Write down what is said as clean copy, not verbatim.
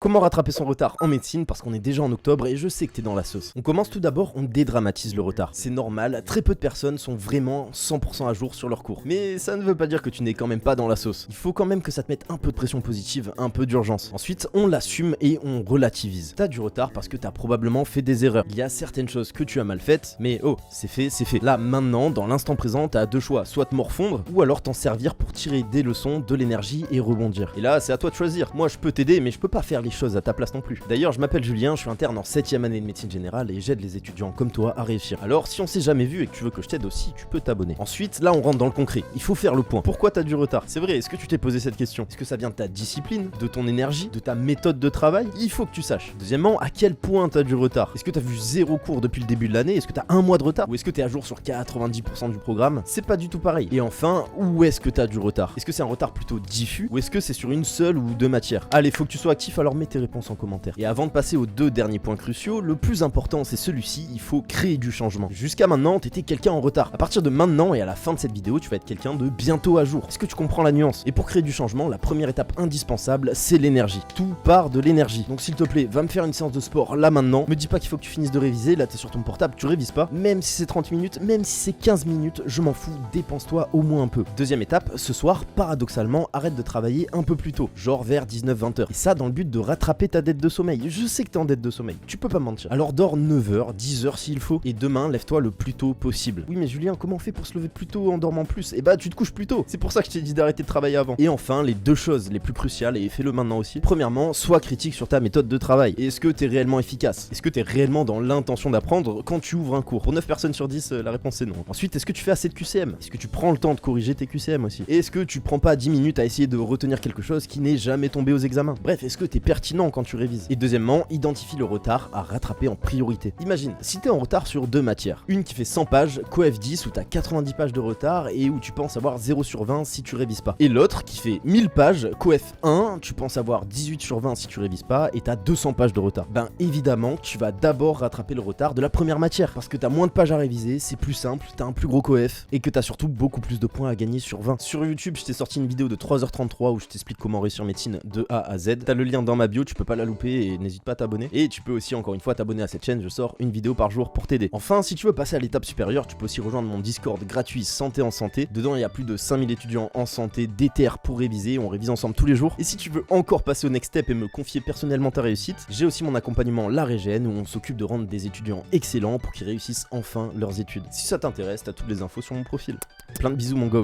Comment rattraper son retard en médecine parce qu'on est déjà en octobre et je sais que t'es dans la sauce. On commence tout d'abord, on dédramatise le retard. C'est normal, très peu de personnes sont vraiment 100% à jour sur leur cours. Mais ça ne veut pas dire que tu n'es quand même pas dans la sauce. Il faut quand même que ça te mette un peu de pression positive, un peu d'urgence. Ensuite, on l'assume et on relativise. T'as du retard parce que t'as probablement fait des erreurs. Il y a certaines choses que tu as mal faites, mais oh, c'est fait, c'est fait. Là, maintenant, dans l'instant présent, t'as deux choix, soit te morfondre ou alors t'en servir pour tirer des leçons, de l'énergie et rebondir. Et là, c'est à toi de choisir. Moi, je peux t'aider, mais je peux pas faire les choses à ta place non plus. D'ailleurs, je m'appelle Julien, je suis interne en 7ème année de médecine générale et j'aide les étudiants comme toi à réussir. Alors, si on s'est jamais vu et que tu veux que je t'aide aussi, tu peux t'abonner. Ensuite, là, on rentre dans le concret. Il faut faire le point. Pourquoi t'as du retard? C'est vrai, est-ce que tu t'es posé cette question? Est-ce que ça vient de ta discipline, de ton énergie, de ta méthode de travail? Il faut que tu saches. Deuxièmement, à quel point t'as du retard? Est-ce que t'as vu 0 cours depuis le début de l'année? Est-ce que t'as un mois de retard? Ou est-ce que t'es à jour sur 90% du programme? C'est pas du tout pareil. Et enfin, où est-ce que t'as du retard? Est-ce que c'est un retard plutôt diffus ou est-ce que c'est sur une seule ou deux matières? Allez, faut que tu sois actif, alors mets tes réponses en commentaire. Et avant de passer aux deux derniers points cruciaux, le plus important c'est celui-ci, il faut créer du changement. Jusqu'à maintenant, t'étais quelqu'un en retard. À partir de maintenant et à la fin de cette vidéo, tu vas être quelqu'un de bientôt à jour. Est-ce que tu comprends la nuance? Et pour créer du changement, la première étape indispensable, c'est l'énergie. Tout part de l'énergie. Donc s'il te plaît, va me faire une séance de sport là maintenant. Me dis pas qu'il faut que tu finisses de réviser, là t'es sur ton portable, tu révises pas. Même si c'est 30 minutes, même si c'est 15 minutes, je m'en fous, dépense-toi au moins un peu. Deuxième étape, ce soir, paradoxalement, arrête de travailler un peu plus tôt, genre vers 19-20 h. Et ça dans le but de rattraper ta dette de sommeil. Je sais que t'es en dette de sommeil, tu peux pas mentir. Alors dors 9 h, 10 h s'il faut, et demain lève-toi le plus tôt possible. Oui mais Julien, comment on fait pour se lever plus tôt en dormant plus? Et bah tu te couches plus tôt, c'est pour ça que je t'ai dit d'arrêter de travailler avant. Et enfin, les deux choses les plus cruciales, et fais-le maintenant aussi. Premièrement, sois critique sur ta méthode de travail. Est-ce que t'es réellement efficace? Est-ce que t'es réellement dans l'intention d'apprendre quand tu ouvres un cours? Pour 9 personnes sur 10, la réponse est non. Ensuite, est-ce que tu fais assez de QCM? Est-ce que tu prends le temps de corriger tes QCM aussi? Et est-ce que tu prends pas 10 minutes à essayer de retenir quelque chose qui n'est jamais tombé aux examens? Bref, est-ce que t'es pertinent quand tu révises? Et deuxièmement, identifie le retard à rattraper en priorité. Imagine, si t'es en retard sur deux matières, une qui fait 100 pages, coef 10 où t'as 90 pages de retard et où tu penses avoir 0 sur 20 si tu révises pas. Et l'autre qui fait 1000 pages, coef 1, tu penses avoir 18 sur 20 si tu révises pas et t'as 200 pages de retard. Ben évidemment, tu vas d'abord rattraper le retard de la première matière parce que t'as moins de pages à réviser, c'est plus simple, t'as un plus gros coef et que t'as surtout beaucoup plus de points à gagner sur 20. Sur YouTube, je t'ai sorti une vidéo de 3h33 où je t'explique comment réussir médecine de A à Z. T'as le lien dans ma bio, tu peux pas la louper et n'hésite pas à t'abonner. Et tu peux aussi encore une fois t'abonner à cette chaîne, je sors une vidéo par jour pour t'aider. Enfin, si tu veux passer à l'étape supérieure, tu peux aussi rejoindre mon Discord gratuit Santé en Santé. Dedans, il y a plus de 5000 étudiants en santé déter pour réviser, on révise ensemble tous les jours. Et si tu veux encore passer au next step et me confier personnellement ta réussite, j'ai aussi mon accompagnement La Régène où on s'occupe de rendre des étudiants excellents pour qu'ils réussissent enfin leurs études. Si ça t'intéresse, t'as toutes les infos sur mon profil. Plein de bisous mon go.